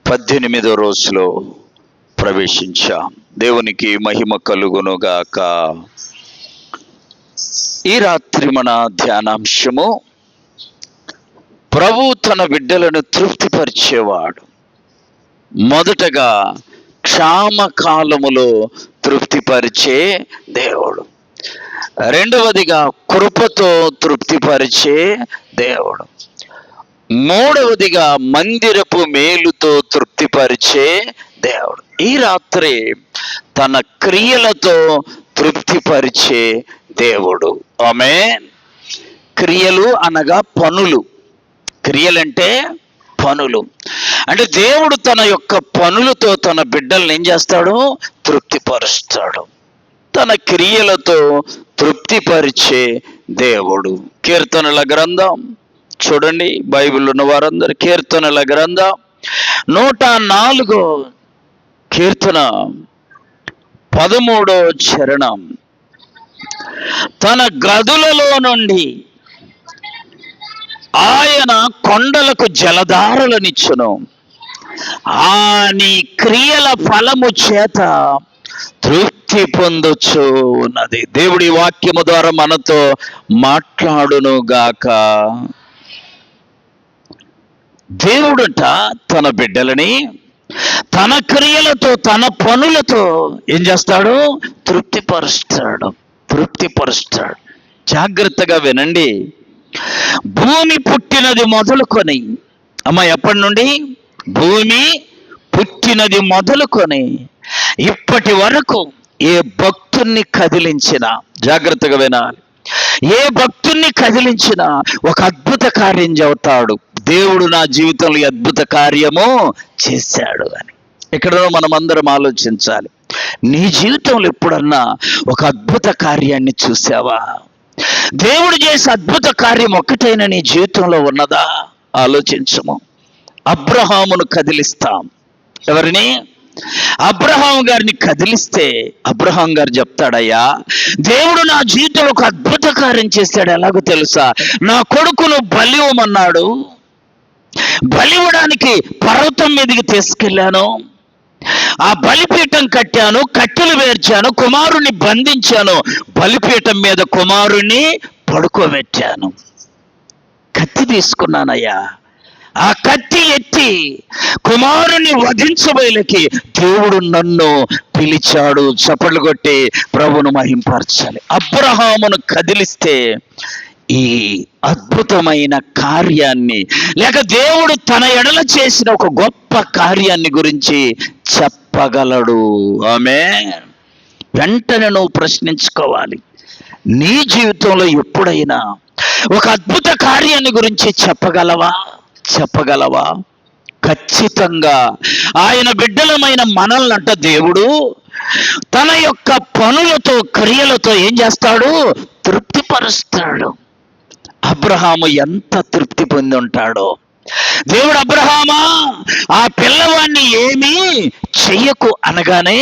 18వ రోజులో ప్రవేశించాం. దేవునికి మహిమ కలుగునుగాక. ఈ రాత్రి మన ధ్యానాంశము, ప్రభు తన బిడ్డలను తృప్తిపరిచేవాడు. మొదటగా క్షామకాలములో తృప్తిపరిచే దేవుడు. రెండవదిగా కృపతో తృప్తిపరిచే దేవుడు. మూడవదిగా మందిరపు మేలుతో తృప్తిపరిచే దేవుడు. ఈ రాత్రి తన క్రియలతో తృప్తిపరిచే దేవుడు. ఆమేన్. క్రియలు అనగా పనులు. క్రియలంటే పనులు. అంటే దేవుడు తన యొక్క పనులతో తన బిడ్డల్ని ఏం చేస్తాడు? తృప్తిపరుస్తాడు. తన క్రియలతో తృప్తిపరిచే దేవుడు. కీర్తనల గ్రంథం చూడండి, బైబిల్ ఉన్న వారందరూ కీర్తనల గ్రంథం 104 కీర్తన 13వ చరణం. తన గదులలో నుండి ఆయన కొండలకు జలధారలనిచ్చును, నీ క్రియల ఫలము చేత తృప్తి పొందొచ్చు ఉన్నది. దేవుడి వాక్యము ద్వారా మనతో మాట్లాడును గాక. దేవుడట తన బిడ్డలని తన క్రియలతో తన పనులతో ఏం చేస్తాడు? తృప్తిపరుస్తాడు. జాగ్రత్తగా వినండి. భూమి పుట్టినది మొదలుకొని, ఎప్పటి నుండి? భూమి పుట్టినది మొదలుకొని ఇప్పటి వరకు ఏ భక్తుణ్ణి కదిలించినా, జాగ్రత్తగా వినాలి, ఏ భక్తుణ్ణి కదిలించినా ఒక అద్భుత కార్యం చెబుతాడు. దేవుడు నా జీవితంలో అద్భుత కార్యము చేశాడు అని. ఇక్కడ మనం అందరం ఆలోచించాలి. నీ జీవితంలో ఎప్పుడన్నా ఒక అద్భుత కార్యాన్ని చూసావా? దేవుడు చేసే అద్భుత కార్యం ఒక్కటైనా నీ జీవితంలో ఉన్నదా? ఆలోచించము. అబ్రహామును కదిలిస్తాం. ఎవరిని? అబ్రహాం గారిని కదిలిస్తే అబ్రహాం గారు చెప్తాడయ్యా, దేవుడు నా జీవితంలో ఒక అద్భుత కార్యం చేశాడు. ఎలాగో తెలుసా? నా కొడుకును బలివ్వమన్నాడు. బలివ్వడానికి పర్వతం మీదకి తీసుకెళ్ళాను. ఆ బలిపీఠం కట్టాను, కట్టెలు వేర్చాను, కుమారుణ్ణి బంధించాను, బలిపీఠం మీద కుమారుణ్ణి పడుకోబెట్టాను, కత్తి తీసుకున్నానయ్యా. ఆ కత్తి ఎత్తి కుమారుని వధించబోయేకి దేవుడు నన్ను పిలిచాడు. చప్పట్లు కొట్టి ప్రభును మహింపరచాలి. అబ్రహామును కదిలిస్తే ఈ అద్భుతమైన కార్యాన్ని, లేక దేవుడు తన ఎడల చేసిన ఒక గొప్ప కార్యాన్ని గురించి చెప్పగలడు. ఆమేన్. వెంటనే నువ్వు ప్రశ్నించుకోవాలి, నీ జీవితంలో ఎప్పుడైనా ఒక అద్భుత కార్యాన్ని గురించి చెప్పగలవా? ఖచ్చితంగా ఆయన బిడ్డలమైన మనల్నంట దేవుడు తన యొక్క పనులతో క్రియలతో ఏం చేస్తాడు? తృప్తిపరుస్తాడు. అబ్రహాము ఎంత తృప్తి పొంది ఉంటాడో. దేవుడు, అబ్రహామా ఆ పిల్లవాడిని ఏమీ చెయ్యకు అనగానే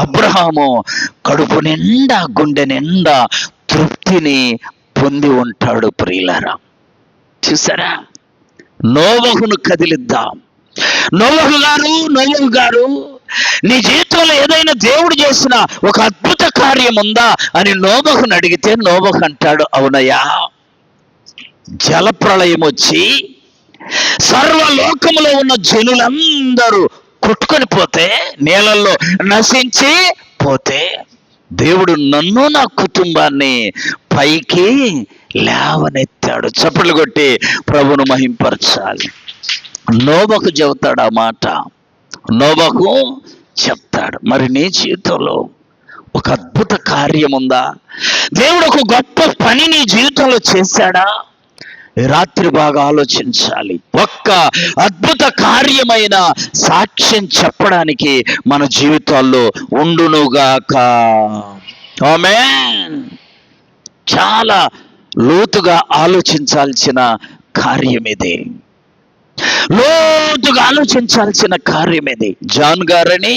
అబ్రహాము కడుపు నిండా, గుండె నిండా తృప్తిని పొంది ఉంటాడు. ప్రియులారా, చూసారా? నోవహును కదిలిద్దాం. నోవహు గారు, నీ జీవితంలో ఏదైనా దేవుడు చేసిన ఒక అద్భుత కార్యం ఉందా అని నోవహును అడిగితే నోవహు అంటాడు, అవునయ్యా, జలప్రళయం వచ్చి సర్వలోకములో ఉన్న జనులందరూ కొట్టుకొని పోతే, నీళ్ళల్లో నశించి పోతే దేవుడు నన్ను, నా కుటుంబాన్ని పైకి లేవనెత్తాడు. చప్పట్లు కొట్టి ప్రభును మహింపరచాలి. నోవహు చెబుతాడు ఆ మాట. నోవహు చెప్తాడు. మరి నీ జీవితంలో ఒక అద్భుత కార్యం ఉందా? దేవుడు ఒక గొప్ప పని నీ జీవితంలో చేశాడా? రాత్రి బాగా ఆలోచించాలి. ఒక్క అద్భుత కార్యమైన సాక్ష్యం చెప్పడానికి మన జీవితాల్లో ఉండునుగాక. ఆమేన్. చాలా లోతుగా ఆలోచించాల్సిన కార్యం ఇది. జాన్ గారని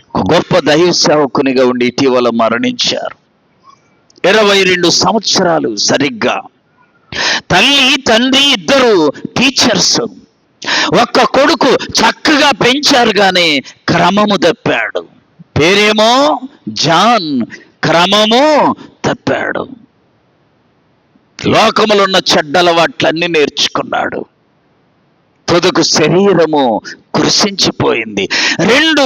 ఒక గొప్ప దైవ సేవకునిగా ఉండి ఇటీవల మరణించారు. 22 సంవత్సరాలు సరిగ్గా తల్లి తండ్రి ఇద్దరు టీచర్స్, ఒక్క కొడుకు చక్కగా పెంచారు కానీ క్రమము తప్పాడు. పేరేమో జాన్, క్రమము తప్పాడు. లోకములో ఉన్న చెడ్డలవాట్లన్నీ నేర్చుకున్నాడు. తుదకు శరీరము కృషించిపోయింది. 2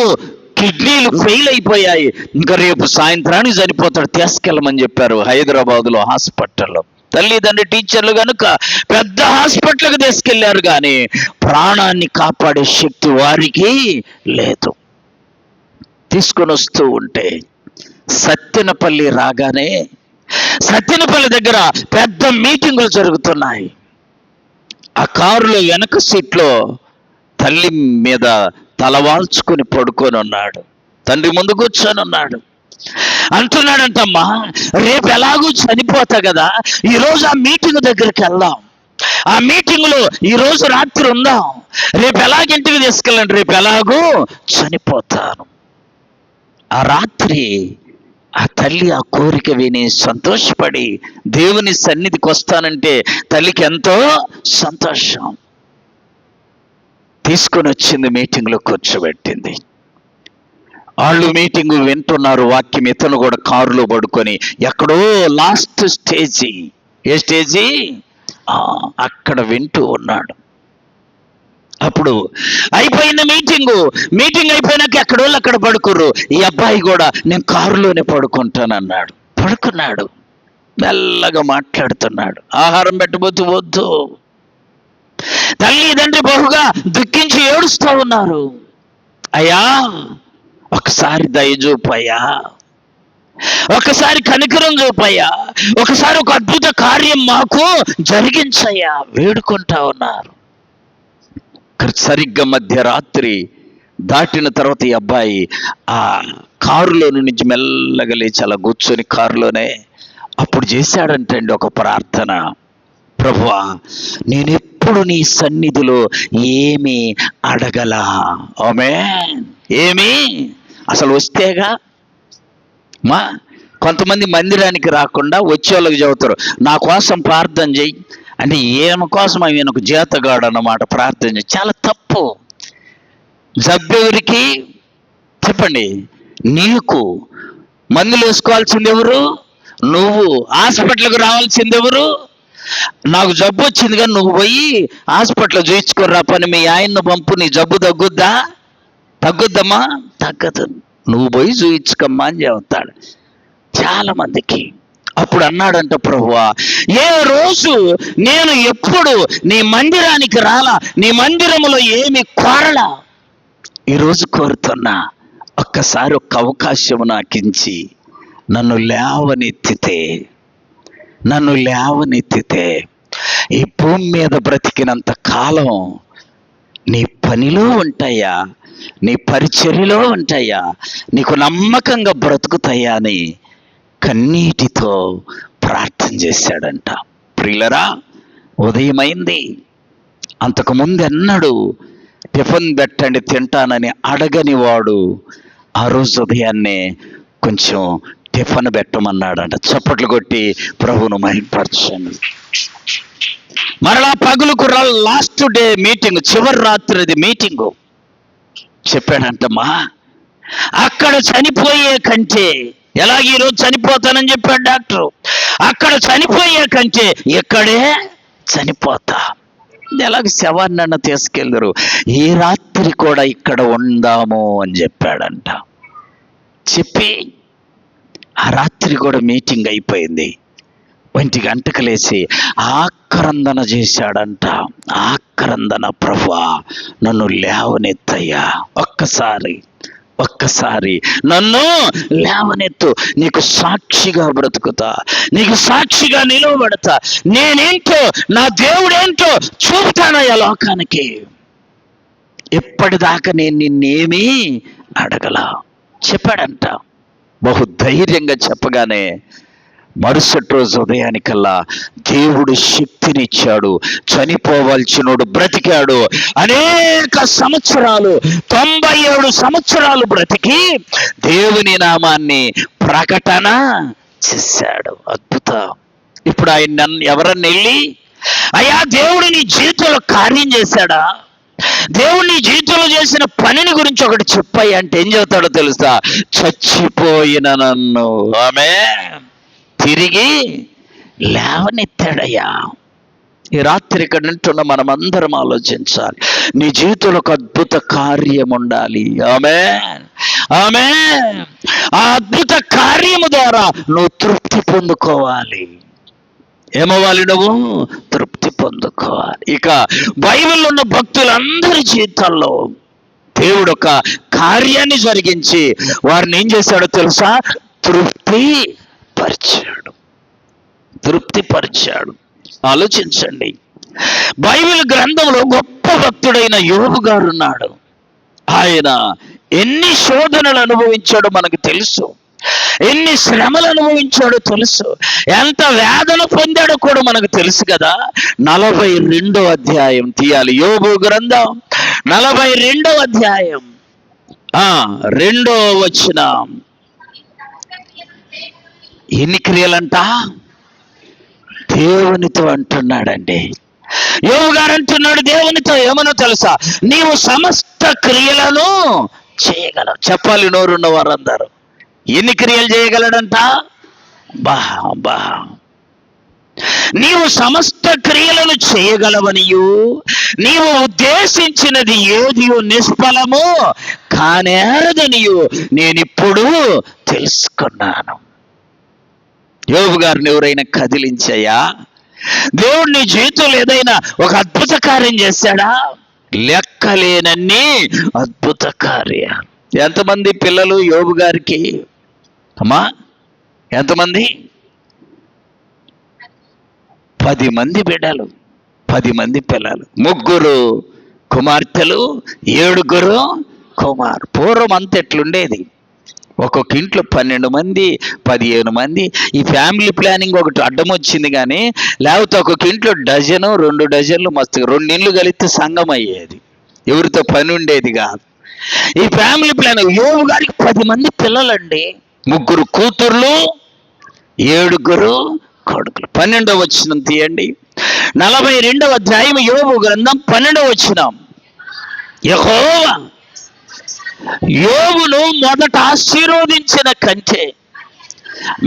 కిడ్నీలు ఫెయిల్ అయిపోయాయి. ఇంకా రేపు సాయంత్రానికి చనిపోతాడు, తీసుకెళ్ళమని చెప్పారు హైదరాబాదులో హాస్పిటల్లో. తల్లిదండ్రి టీచర్లు కనుక పెద్ద హాస్పిటల్కి తీసుకెళ్లారు కానీ ప్రాణాన్ని కాపాడే శక్తి వారికి లేదు. తీసుకొని వస్తూ ఉంటే సత్తెనపల్లి రాగానే, సత్తెనపల్లి దగ్గర పెద్ద మీటింగులు జరుగుతున్నాయి. ఆ కారులో వెనక సీట్లో తల్లి మీద తలవాల్చుకుని పడుకొని ఉన్నాడు. తండ్రి ముందు కూర్చొని ఉన్నాడు. అంటున్నాడంటమ్మా, రేపు ఎలాగూ చనిపోతా కదా, ఈరోజు ఆ మీటింగ్ దగ్గరికి వెళ్దాం, ఆ మీటింగ్లో ఈరోజు రాత్రి ఉందాం, రేపు ఎలాగింటికి తీసుకెళ్ళండి, రేపు ఎలాగూ చనిపోతాను. ఆ రాత్రి ఆ తల్లి ఆ కోరిక విని సంతోషపడి దేవుని సన్నిధికి వస్తానంటే తల్లికి ఎంతో సంతోషం. తీసుకొని వచ్చింది, మీటింగ్లో కూర్చోబెట్టింది. వాళ్ళు మీటింగ్ వింటున్నారు, వాక్యం. ఇతను కూడా కారులో పడుకొని ఎక్కడో లాస్ట్ స్టేజీ, ఏ స్టేజీ అక్కడ వింటూ ఉన్నాడు. అప్పుడు అయిపోయింది మీటింగ్ అయిపోయినాక ఎక్కడోళ్ళు అక్కడ పడుకుర్రు. ఈ అబ్బాయి కూడా నేను కారులోనే పడుకుంటానన్నాడు. పడుకున్నాడు. మెల్లగా మాట్లాడుతున్నాడు. ఆహారం పెట్టబోతూ వద్దు. తల్లిదండ్రి బహుగా దుఃఖించి ఏడుస్తూ ఉన్నారు. అయ్యా ఒకసారి దయ చూపయ్యా, ఒకసారి కనికరం చూపయ్యా, ఒకసారి ఒక అద్భుత కార్యం మాకు జరిగించయ్యా వేడుకుంటా ఉన్నారు. సరిగ్గా మధ్యరాత్రి దాటిన తర్వాత ఈ అబ్బాయి ఆ కారులో నుంచి మెల్లగా లేచి అలా కూర్చొని కారులోనే అప్పుడు చేశాడంటండి ఒక ప్రార్థన. ప్రభువా, నేనెప్పుడు నీ సన్నిధిలో ఏమి అడగలా. ఆమేన్. ఏమి అసలు వస్తేగా మా కొంతమంది మందిరానికి రాకుండా వచ్చేవాళ్ళకి చెబుతారు, నా కోసం ప్రార్థన చెయ్యి అంటే ఏమి కోసం ఈయనకు జీతగాడు అన్నమాట. ప్రార్థన చేయి, చాలా తప్పు. జబ్బెవరికి చెప్పండి? నీకు. మందులు వేసుకోవాల్సింది ఎవరు? నువ్వు. హాస్పిటల్కి రావాల్సింది ఎవరు? నాకు జబ్బు వచ్చింది కానీ నువ్వు పోయి హాస్పిటల్ చూయించుకోరా పని, మీ ఆయన్ను పంపు, నీ జబ్బు తగ్గుద్దమ్మా? తగ్గదు, నువ్వు పోయి చూయించుకమ్మా అని చెబుతాడు చాలా మందికి. అప్పుడు అన్నాడంట ప్రభువా, ఏ రోజు నేను ఎప్పుడు నీ మందిరానికి రాలా, నీ మందిరములో ఏమి కోరలా, ఈరోజు కోరుతున్నా. ఒక్కసారి ఒక్క అవకాశం నాకించి నన్ను లేవనెత్తితే ఈ భూమి మీద బ్రతికినంత కాలం నీ పనిలో ఉంటాయా, నీ పరిచర్యలో ఉంటాయా, నీకు నమ్మకంగా బ్రతుకుతాయా అని కన్నీటితో ప్రార్థన చేశాడంట. ప్రియులరా, ఉదయమైంది. అంతకుముందు ఎన్నడూ టిఫిన్ పెట్టండి తింటానని అడగని వాడు ఆ రోజు ఉదయాన్నే కొంచెం టిఫిన్ పెట్టమన్నాడంట. చప్పట్లు కొట్టి ప్రభువును మహిమపరచండి. మరలా పగులుకు లాస్ట్ డే మీటింగ్, చివరి రాత్రిది మీటింగు. చెప్పాడంటమ్మా, అక్కడ చనిపోయే కంటే, ఎలాగ ఈరోజు చనిపోతానని చెప్పాడు డాక్టరు, అక్కడ చనిపోయే కంటే ఇక్కడే చనిపోతా. ఎలాగ శవాన్ని తీసుకెళ్ళరు, ఈ రాత్రి కూడా ఇక్కడ ఉందాము అని చెప్పాడంట. చెప్పి ఆ రాత్రి కూడా మీటింగ్ అయిపోయింది. 1 గంటకు లేచి ఆక్రందన చేశాడంట. ఆక్రందన, ప్రభువా నన్ను లేవనెత్తయ్యా, ఒక్కసారి నన్ను లేవనెత్తు, నీకు సాక్షిగా బ్రతుకుతా, నీకు సాక్షిగా నిలవబడతా, నేనేంటో నా దేవుడేంటో చూపుతానయ్యా లోకానికి. ఇప్పటిదాకా నేను నిన్నేమీ అడగలా చెప్పాడంట. బహు ధైర్యంగా చెప్పగానే మరుసటి రోజు ఉదయానికల్లా దేవుడు శక్తినిచ్చాడు. చనిపోవలసినోడు బ్రతికాడు. అనేక సంవత్సరాలు, 97 సంవత్సరాలు బ్రతికి దేవుని నామాన్ని ప్రకటన చేశాడు. అద్భుతం. ఇప్పుడు ఆయన ఎవరన్నా వెళ్ళి, అయ్యా దేవుడు నీ జీవితంలో కార్యం చేశాడా, దేవుని జీవితంలో చేసిన పనిని గురించి ఒకటి చెప్పాయి అంటే ఏం చెబుతాడో తెలుసా? చచ్చిపోయిన నన్ను ఆమె తిరిగి లేవనెత్తాడయ్యా. ఈ రాత్రి ఇక్కడ నింటున్న మనం అందరం ఆలోచించాలి. నీ జీవితంలో ఒక అద్భుత కార్యం ఉండాలి. ఆమేన్, ఆమేన్. ఆ అద్భుత కార్యము ద్వారా నువ్వు తృప్తి పొందుకోవాలి. ఏమవ్వాలి? నువ్వు తృప్తి పొందుకోవాలి. ఇక బైబిల్లో ఉన్న భక్తులందరి జీవితాల్లో దేవుడు ఒక కార్యాన్ని జరిగించి వారిని ఏం చేశాడో తెలుసా? తృప్తిపరిచాడు. ఆలోచించండి. బైబిల్ గ్రంథంలో గొప్ప భక్తుడైన యోబు గారు ఉన్నాడు. ఆయన ఎన్ని శోధనలు అనుభవించాడో మనకు తెలుసు, ఎన్ని శ్రమలు అనుభవించాడో తెలుసు, ఎంత వేదన పొందాడో కూడా మనకు తెలుసు కదా. 42వ అధ్యాయం తీయాలి. యోబు గ్రంథం 42వ అధ్యాయం 2వ వచనం. ఎన్ని క్రియలంట? దేవునితో అంటున్నాడండి. యోబు గారు అంటున్నాడు దేవునితో ఏమనో తెలుసా? నీవు సమస్త క్రియలను చేయగలవు. చెప్పాలి నోరున్న వారందరూ. ఎన్ని క్రియలు చేయగలడంట? నీవు సమస్త క్రియలను చేయగలవనియు నీవు ఉద్దేశించినది ఏది నిష్ఫలము కానేరదనియు నేనిప్పుడు తెలుసుకున్నాను. యోబు గారిని ఎవరైనా కదిలించాయా? దేవుడు నీ జీవితంలో ఏదైనా ఒక అద్భుత కార్యం చేశాడా? లెక్కలేనన్ని అద్భుత కార్యాలు. ఎంతమంది పిల్లలు యోబు గారికి? అమ్మా ఎంతమంది? 10 మంది బిడ్డలు, 10 మంది పిల్లలు, 3 కుమార్తెలు, 7 కుమారు. పూర్వం అంత ఎట్లుండేది? ఒక్కొక్క ఇంట్లో 12 మంది, 15 మంది. ఈ ఫ్యామిలీ ప్లానింగ్ ఒకటి అడ్డం వచ్చింది కానీ లేకపోతే ఒక్కొక్క ఇంట్లో 1 2 డజన్లు మస్తుగా 2 ఇండ్లు కలిస్తే సంఘం అయ్యేది. ఎవరితో పని ఉండేది కాదు. ఈ ఫ్యామిలీ ప్లానింగ్. యోబు గారికి 10 మంది పిల్లలండి, 3 కూతుర్లు, 7 కొడుకులు. 12వ వచనం తీయండి. 42వ అధ్యాయం యోబు గ్రంథం 12వ వచనం. యెహోవా యోబును మొదట ఆశీర్వదించిన కంటే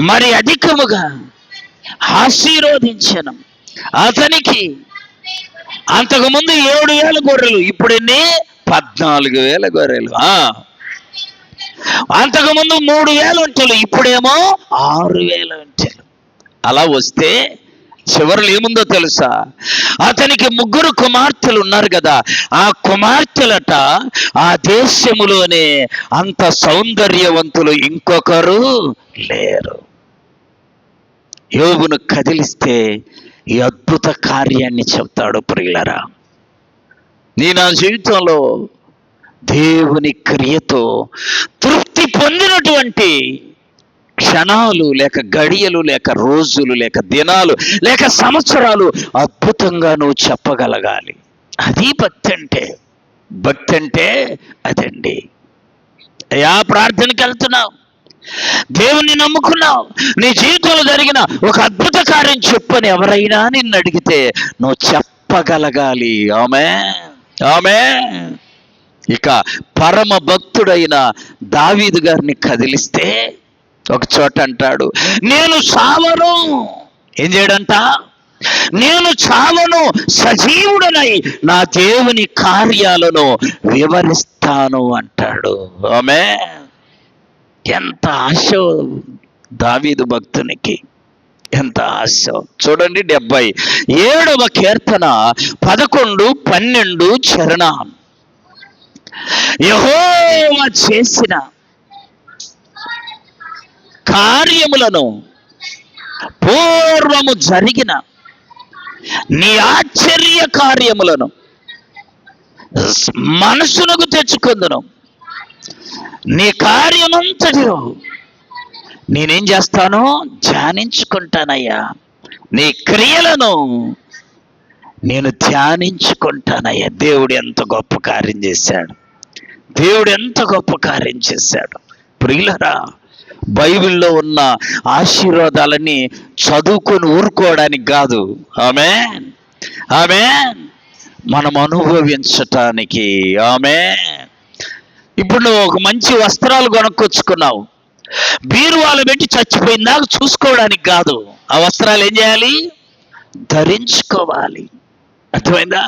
మరి అధికముగా ఆశీర్వదించను. అతనికి అంతకుముందు 7,000 గొర్రెలు, ఇప్పుడు ఎన్ని? 14,000 గొర్రెలు. అంతకుముందు 3,000 ఒంటెలు, ఇప్పుడేమో 6,000 ఒంటెలు. అలా వస్తే చివరిలో ఏముందో తెలుసా? అతనికి 3 కుమార్తెలు ఉన్నారు కదా. ఆ కుమార్తెలట ఆ దేశములోనే అంత సౌందర్యవంతులు ఇంకొకరు లేరు. యోబును కదిలిస్తే ఈ అద్భుత కార్యాన్ని చెప్తాడు. ప్రియులరా, నా జీవితంలో దేవుని క్రియతో తృప్తి పొందినటువంటి క్షణాలు లేక గడియలు లేక రోజులు లేక దినాలు లేక సంవత్సరాలు అద్భుతంగా నువ్వు చెప్పగలగాలి. అది భక్తి అంటే. భక్తి అంటే అదండి. అయ్యా ప్రార్థనకి వెళ్తున్నావు, దేవుణ్ణి నమ్ముకున్నావు, నీ జీవితంలో జరిగిన ఒక అద్భుత కార్యం చెప్పని ఎవరైనా నిన్ను అడిగితే నువ్వు చెప్పగలగాలి. ఆమేన్. ఇక పరమ భక్తుడైన దావీదు గారిని కదిలిస్తే ఒక చోట అంటాడు, నేను చావను. ఏం చేయడంట? నేను చావను, సజీవుడనై నా దేవుని కార్యాలను వివరిస్తాను అంటాడు. ఆమేన్. ఎంత ఆశ దావీదు భక్తునికి, ఎంత ఆశ. చూడండి 77వ కీర్తన 11, 12 చరణం. యెహోవా చేసిన కార్యములను పూర్వము జరిగిన నీ ఆశ్చర్య కార్యములను మనసునకు తెచ్చుకుందును. నీ కార్యమంతటిలో నేనేం చేస్తాను? ధ్యానించుకుంటానయ్యా. నీ క్రియలను నేను ధ్యానించుకుంటానయ్యా. దేవుడు ఎంత గొప్ప కార్యం చేశాడు, దేవుడు ఎంత గొప్ప కార్యం చేశాడు. ప్రియులరా, బైబిల్లో ఉన్న ఆశీర్వాదాలని చదువుకొని ఊరుకోవడానికి కాదు. ఆమేన్, ఆమేన్. మనం అనుభవించటానికి. ఆమేన్. ఇప్పుడు నువ్వు ఒక మంచి వస్త్రాలు కొనుక్కొచ్చుకున్నావు, బీరువాలో పెట్టి చచ్చిపోయిందాక చూసుకోవడానికి కాదు. ఆ వస్త్రాలు ఏం చేయాలి? ధరించుకోవాలి. అర్థమైందా?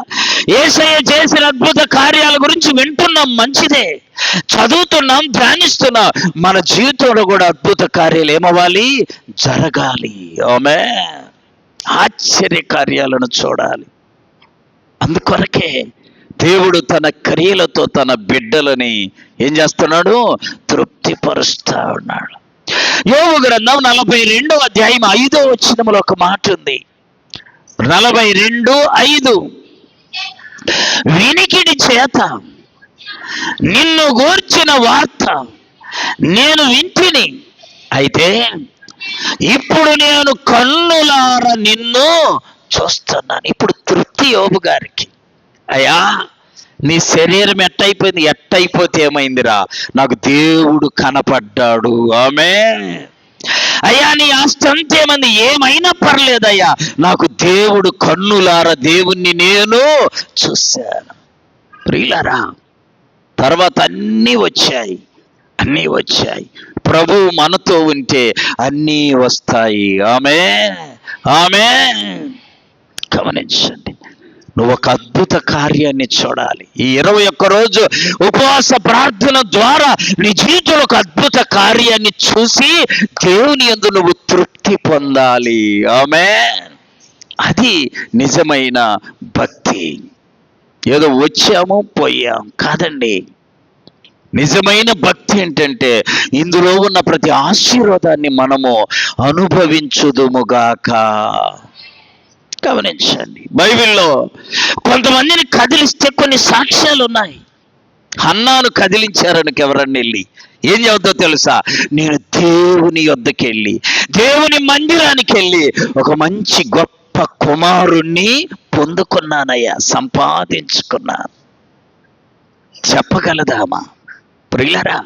యేసయ్య చేసిన అద్భుత కార్యాల గురించి వింటున్నాం, మంచిదే, చదువుతున్నాం, ధ్యానిస్తున్నాం. మన జీవితంలో కూడా అద్భుత కార్యాలు ఏమవ్వాలి? జరగాలి. ఆమేన్. ఆశ్చర్య కార్యాలను చూడాలి. అందుకొరకే దేవుడు తన క్రియలతో తన బిడ్డలని ఏం చేస్తున్నాడు? తృప్తిపరుస్తా ఉన్నాడు. యోబు గ్రంథం 42వ అధ్యాయం 5వ వచనంలో ఒక మాట ఉంది. 42:5 వినికిడి చేత నిన్ను గూర్చిన వార్త నేను వింటిని, అయితే ఇప్పుడు నేను కన్నులార నిన్ను చూస్తున్నాను. ఇప్పుడు తృప్తి యోబు గారికి. అయ్యా, నీ శరీరం ఎట్టయిపోతే ఏమైందిరా? నాకు దేవుడు కనపడ్డాడు. ఆమేన్. అయ్యా, నీ ఆస్తి అంతేమంది ఏమైనా పర్లేదయ్యా, నాకు దేవుడు కన్నులార దేవుణ్ణి నేను చూశాను. ప్రియులారా, తర్వాత అన్నీ వచ్చాయి. ప్రభువు మనతో ఉంటే అన్నీ వస్తాయి. ఆమేన్. ఆమేన్. గమనించండి, నువ్వు ఒక అద్భుత కార్యాన్ని చూడాలి. ఈ 21 రోజు ఉపవాస ప్రార్థన ద్వారా నీ జీవితంలో ఒక అద్భుత కార్యాన్ని చూసి దేవుని యందు నువ్వు తృప్తి పొందాలి. ఆమేన్. అది నిజమైన భక్తి. ఏదో వచ్చాము పోయాం కాదండి. నిజమైన భక్తి ఏంటంటే ఇందులో ఉన్న ప్రతి ఆశీర్వాదాన్ని మనము అనుభవించుదుముగాక. గమనించండి, బైబిల్లో కొంతమందిని కదిలిస్తే కొన్ని సాక్ష్యాలు ఉన్నాయి. హన్నాను కదిలించారని ఎవరన్నా వెళ్ళి ఏం చెబుతా తెలుసా? నేను దేవుని యొద్దకు వెళ్ళి, దేవుని మందిరానికి వెళ్ళి ఒక మంచి గొప్ప కుమారుణ్ణి పొందుకున్నానయ్యా, సంపాదించుకున్నాను. చెప్పగలదామా? ప్రియులారా,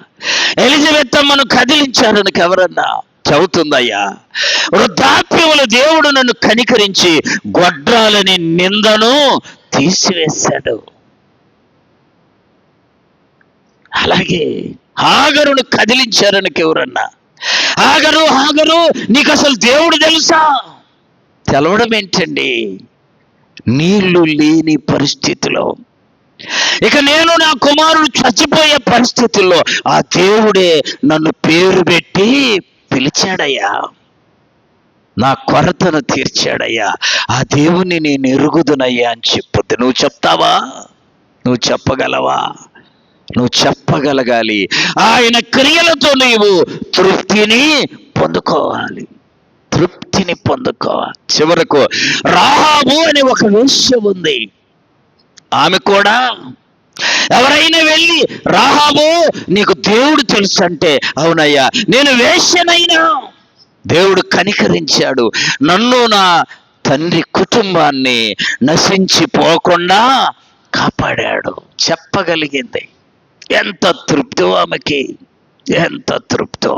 ఎలిజబెత్ అమ్మను కదిలించారని ఎవరన్నా చెబుతుందయ్యా? వృద్ధాప్యములు దేవుడు నన్ను కనికరించి గొడ్రాలని నిందను తీసివేశాడు. అలాగే హాగరును కదిలించారని ఎవరన్నా? హాగరు నీకు అసలు దేవుడు తెలుసా? తెలవడం ఏంటండి? నీళ్లు లేని పరిస్థితిలో, ఇక నేను నా కుమారుడు చచ్చిపోయే పరిస్థితుల్లో ఆ దేవుడే నన్ను పేరు పెట్టి పిలిచాడయ్యా, నా కొరతను తీర్చాడయ్యా, ఆ దేవుని నేను ఎరుగుదునయ్యా అని చెప్పొద్దు. నువ్వు చెప్తావా? నువ్వు చెప్పగలవా? నువ్వు చెప్పగలగాలి. ఆయన క్రియలతో నీవు తృప్తిని పొందుకోవాలి. చివరకు రాహాబు అని ఒక వేశ్య ఉంది. ఆమె కూడా ఎవరైనా వెళ్ళి రాహాబు నీకు దేవుడు తెలుసు అంటే, అవునయ్యా నేను వేశ్యనైనా దేవుడు కనికరించాడు, నన్ను నా తండ్రి కుటుంబాన్ని నశించిపోకుండా కాపాడాడు. చెప్పగలిగింది. ఎంత తృప్తో ఆమెకి, ఎంత తృప్తో.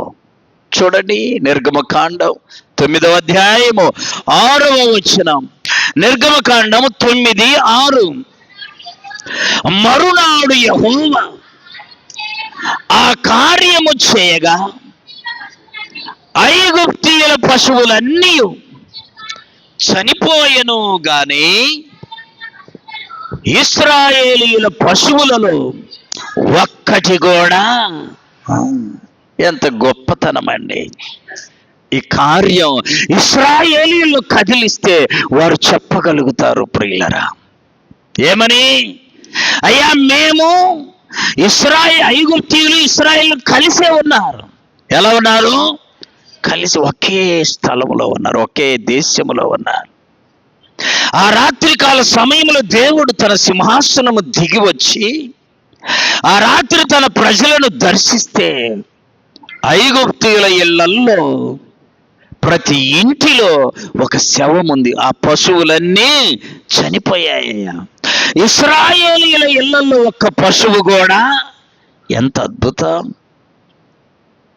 చూడండి, నిర్గమకాండం 9వ అధ్యాయము 6వ వచనం. నిర్గమకాండం 9:6. మరునాడు యెహోవా ఆ కార్యము చేయగా ఐగుప్తీయుల పశువులన్నీ చనిపోయెను గాని ఇశ్రాయేలీయుల పశువులలో ఒక్కటి కూడా. ఎంత గొప్పతనం అండి! ఈ కార్యం ఇశ్రాయేలీయులు కదిలిస్తే వారు చెప్పగలుగుతారు ప్రియులరా. ఏమని? అయ్యా, మేము ఐగుప్తీయులు ఇశ్రాయేలు కలిసే ఉన్నారు. ఎలా ఉన్నారు? కలిసి ఒకే స్థలంలో ఉన్నారు, ఒకే దేశంలో ఉన్నారు. ఆ రాత్రికాల సమయంలో దేవుడు తన సింహాసనము దిగి వచ్చి ఆ రాత్రి తన ప్రజలను దర్శిస్తే ఐగుప్తీయుల ఇళ్లల్లో ప్రతి ఇంటిలో ఒక శవం ఉంది. ఆ పశువులన్నీ చనిపోయాయ్యా. ఇశ్రాయేలీయుల ఇళ్లలో ఒక్క పశువు కూడా. ఎంత అద్భుతం!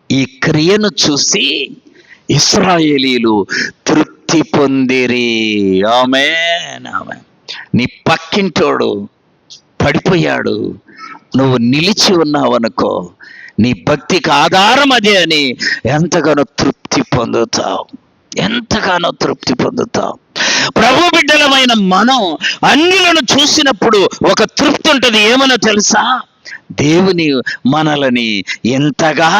ఈ క్రియను చూసి ఇశ్రాయేలీయులు తృప్తి పొందిరి. ఆమేన్. ఆమేన్. నీ పక్కింటోడు పడిపోయాడు, నువ్వు నిలిచి ఉన్నావనుకో, నీ భక్తికి ఆధారం అదే అని ఎంతగానో తృప్తి పొందుతావు, ఎంతగానో తృప్తి పొందుతావు. ప్రభు బిడ్డలమైన మనం అన్యులను చూసినప్పుడు ఒక తృప్తి ఉంటుంది. ఏమనో తెలుసా? దేవుని మనలని ఎంతగా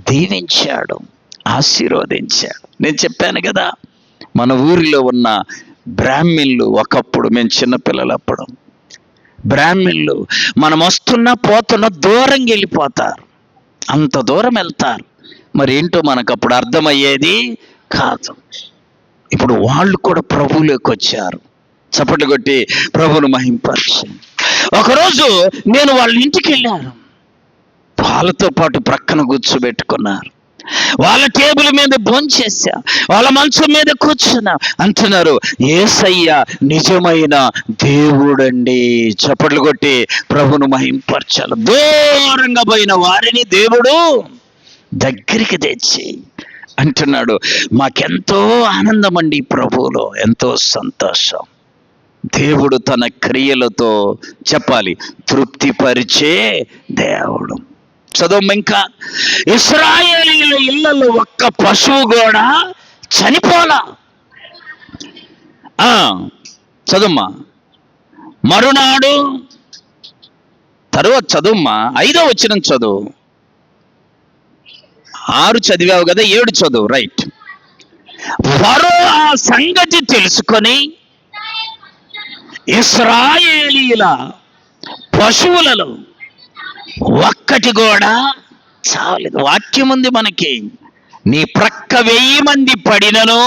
దీవించాడు, ఆశీర్వదించాడు. నేను చెప్పాను కదా, మన ఊరిలో ఉన్న బ్రాహ్మణులు, ఒకప్పుడు మేము చిన్నపిల్లలప్పుడు బ్రాహ్మణులు మనం వస్తున్నా పోతున్నా దూరంగా వెళ్ళిపోతారు, అంత దూరం వెళ్తారు. మరి ఏంటో మనకు అప్పుడు అర్థమయ్యేది కాదు. ఇప్పుడు వాళ్ళు కూడా ప్రభువులోకి వచ్చారు. చప్పట్లు కొట్టి ప్రభువును మహింపరచండి. ఒకరోజు నేను వాళ్ళ ఇంటికి వెళ్ళాను, వాళ్ళతో పాటు ప్రక్కన కూర్చోబెట్టుకున్నారు. వాళ్ళ టేబుల్ మీద భోంచేసా, వాళ్ళ మంచం మీద కూర్చున్నా. అంటున్నారు, యేసయ్య నిజమైన దేవుడండి. చప్పట్లు కొట్టి ప్రభువును మహింపరచాలి. దూరంగా పోయిన వారిని దేవుడు దగ్గరికి తెచ్చి అంటున్నాడు, మాకెంతో ఆనందం అండి ప్రభువులో, ఎంతో సంతోషం. దేవుడు తన క్రియలతో చెప్పాలి తృప్తిపరిచే దేవుడు. చదువు ఇంకా, ఇశ్రాయేలీయుల ఇళ్లలో ఒక్క పశువు కూడా చనిపోలా. చదుమ్మా, మరునాడు తరువాత చదుమ్మా, 5వ వచనం చదువు. 6 చదివావు కదా, 7 చదువు. రైట్. ఫరో ఆ సంగతి తెలుసుకొని ఇశ్రాయేలీయుల పశువులలో ఒక్కటి కూడా చావలేదు. వాక్యం ఉంది మనకి, నీ ప్రక్క 1000 మంది పడినను,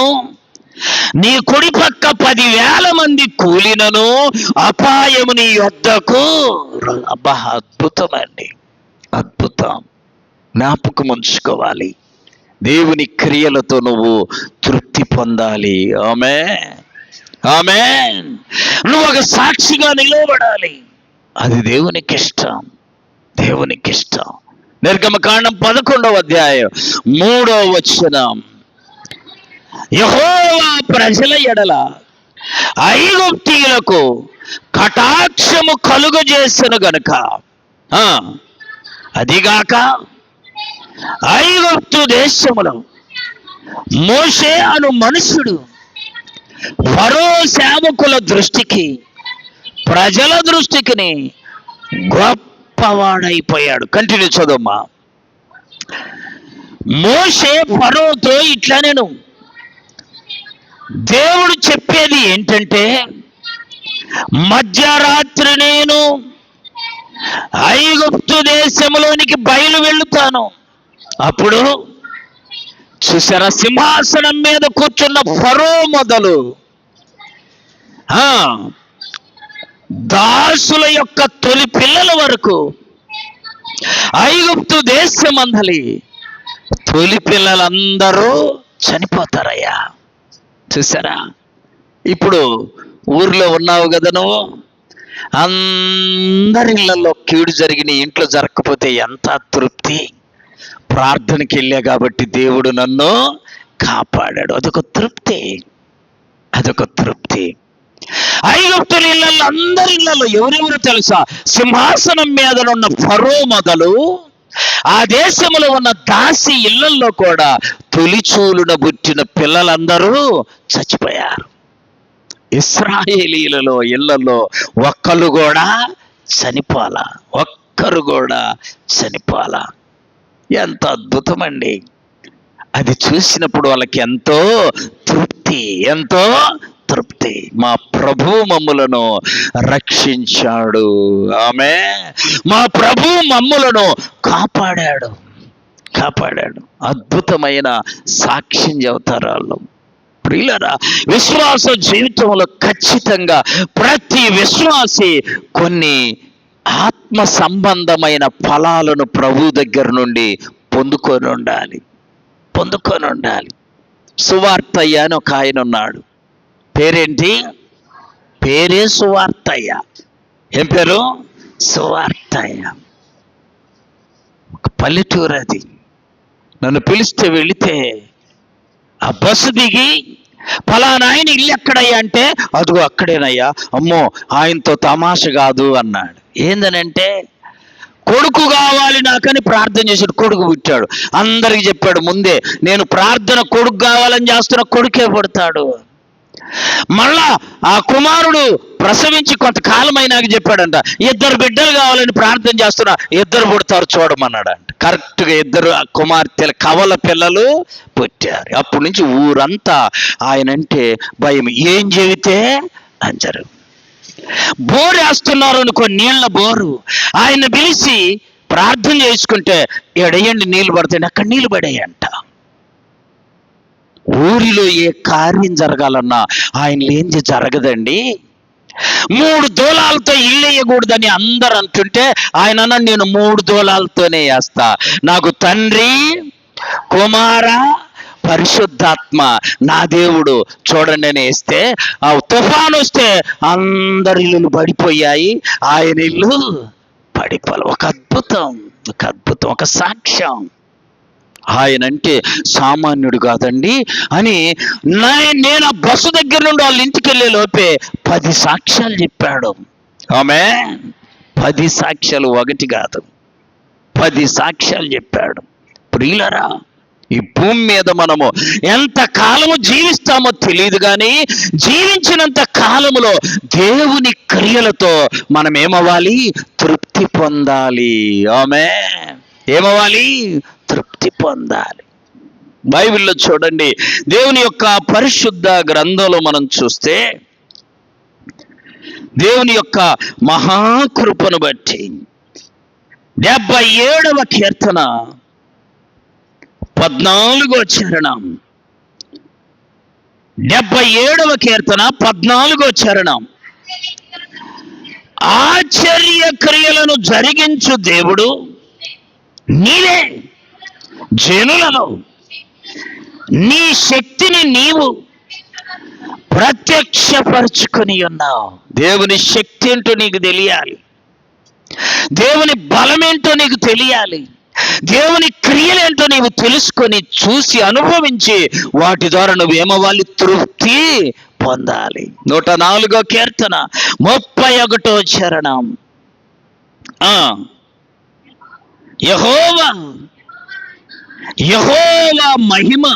నీ కుడి పక్క 10,000 మంది కూలినను అపాయము నీ యొద్దకు. అబ్బా, అద్భుతమండి, అద్భుతం. జ్ఞాపకం ఉంచుకోవాలి, దేవుని క్రియలతో నువ్వు తృప్తి పొందాలి. ఆమేన్, ఆమేన్. నువ్వు ఒక సాక్షిగా నిలబడాలి, అది దేవునికి ఇష్టం, దేవునికి ఇష్టం. నిర్గమకాండం 11వ అధ్యాయం 3వ వచనం, యెహోవా ప్రజల ఎడల ఐగుప్తీయులకు కటాక్షము కలుగజేసెను గనుక, అదిగాక ఐగుప్తు దేశములో మోషే అను మనుషుడు ఫరో సేవకుల దృష్టికి, ప్రజల దృష్టికి గొప్పవాడైపోయాడు. కంటిన్యూ చదువుమా. మోషే ఫరోతో ఇట్లా, నేను దేవుడు చెప్పేది ఏంటంటే, మధ్యరాత్రి నేను ఐగుప్తు దేశంలోనికి బయలు వెళ్తాను. అప్పుడు చూసారా, సింహాసనం మీద కూర్చున్న ఫరో మొదలు దాసుల యొక్క తొలి పిల్లల వరకు ఐగుప్తు దేశమందలి తొలి పిల్లలందరూ చనిపోతారయ్యా. చూసారా, ఇప్పుడు ఊర్లో ఉన్నావు కదా నువ్వు, అందరి ఇళ్లలో కీడు జరిగిన ఇంట్లో జరగకపోతే ఎంత తృప్తి. ప్రార్థనకి వెళ్ళా కాబట్టి దేవుడు నన్ను కాపాడాడు, అదొక తృప్తి, అదొక తృప్తి. ఐగుప్తుల ఇళ్లలో, అందరి ఇళ్లలో ఎవరెవరు తెలుసా? సింహాసనం మీద ఉన్న ఫరో మొదలు ఆ దేశంలో ఉన్న దాసి ఇళ్లలో కూడా తొలిచూలున పుట్టిన పిల్లలందరూ చచ్చిపోయారు. ఇశ్రాయేలీయులలో ఇళ్లలో ఒక్కరు కూడా చనిపోలా, ఒక్కరు కూడా చనిపోలా. ఎంత అద్భుతమండి. అది చూసినప్పుడు వాళ్ళకి ఎంతో తృప్తి, ఎంతో తృప్తి. మా ప్రభువు మమ్ములను రక్షించాడు, ఆమె మా ప్రభువు మమ్ములను కాపాడాడు, కాపాడాడు. అద్భుతమైన సాక్ష్యం చెబుతారు వాళ్ళు. ప్రియులారా, విశ్వాస జీవితంలో ఖచ్చితంగా ప్రతి విశ్వాసి కొన్ని ఆత్మ సంబంధమైన ఫలాలను ప్రభు దగ్గర నుండి పొందుకొని ఉండాలి, పొందుకొని ఉండాలి. సువార్తయ్య అని ఒక ఆయన ఉన్నాడు. పేరేంటి? పేరే సువార్తయ్య. ఏం పేరు? సువార్తయ్య. ఒక పల్లెటూరు అది. నన్ను పిలిస్తే వెళితే ఆ బస్సు దిగి ఫలానా ఆయన ఇల్లు ఎక్కడయ్యా అంటే, అదిగో అక్కడేనయ్యా. అమ్మో, ఆయనతో తమాష కాదు అన్నాడు. ఏందనంటే, కొడుకు కావాలి నాకని ప్రార్థన చేశాడు, కొడుకు పుట్టాడు. అందరికి చెప్పాడు ముందే, నేను ప్రార్థన కొడుకు కావాలని చేస్తున్న, కొడుకే పుడతాడు. మళ్ళా ఆ కుమారుడు ప్రసవించి కొంతకాలం అయినాక చెప్పాడంట, 2 బిడ్డలు కావాలని ప్రార్థన చేస్తున్నా, 2 పుడతారు చూడమన్నాడంట. కరెక్ట్గా 2 కుమార్తెల కవల పిల్లలు పుట్టారు. అప్పటి నుంచి ఊరంతా ఆయనంటే భయం. ఏం చెబితే అంటారు. బోరు వేస్తున్నారు అనుకో, నీళ్ల బోరు, ఆయన పిలిచి ప్రార్థన చేసుకుంటే, ఎడయండి నీళ్లు పడతాయండి, అక్కడ నీళ్లు పడేయంట. ఊరిలో ఏ కార్యం జరగాలన్నా ఆయన లేనిది జరగదండి. 3 దూలాలతో ఇల్లు వేయకూడదని అందరు అంటుంటే, ఆయన అన్న, నేను 3 దూలాలతోనే వేస్తా. నాకు తండ్రి, కుమార, పరిశుద్ధాత్మ నా దేవుడు చూడండి అని వేస్తే, ఆ తుఫాను వస్తే అందరి ఇల్లులు పడిపోయాయి, ఆయన ఇల్లు పడిపోలే. ఒక అద్భుతం, ఒక సాక్ష్యం. ఆయనంటే సామాన్యుడు కాదండి అని నేను ఆ బస్సు దగ్గర నుండి వాళ్ళ ఇంటికి వెళ్ళే లోపే 10 సాక్ష్యాలు చెప్పాడు. ఆమె 10 సాక్ష్యాలు, ఒకటి కాదు, 10 సాక్ష్యాలు చెప్పాడు. ప్రియులరా, ఈ భూమి మీద మనము ఎంత కాలము జీవిస్తామో తెలియదు, కానీ జీవించినంత కాలములో దేవుని క్రియలతో మనం ఏమవ్వాలి? తృప్తి పొందాలి. ఆమేన్. ఏమవ్వాలి? తృప్తి పొందాలి. బైబిల్లో చూడండి, దేవుని యొక్క పరిశుద్ధ గ్రంథంలో మనం చూస్తే, దేవుని యొక్క మహాకృపను బట్టి 77వ కీర్తన 14వ చరణం, 77వ కీర్తన 14వ చరణం, ఆశ్చర్య క్రియలను జరిగించు దేవుడు నీవే, జనులలో నీ శక్తిని నీవు ప్రత్యక్షపరుచుకొని ఉన్నావు. దేవుని శక్తి ఏంటో నీకు తెలియాలి, దేవుని బలమేంటో నీకు తెలియాలి, దేవుని క్రియలేంటో నీవు తెలుసుకొని చూసి అనుభవించి వాటి ద్వారా నువ్వేమవ్వాలి? తృప్తి పొందాలి. 104వ కీర్తన 31వ చరణం, యెహోవా మహిమ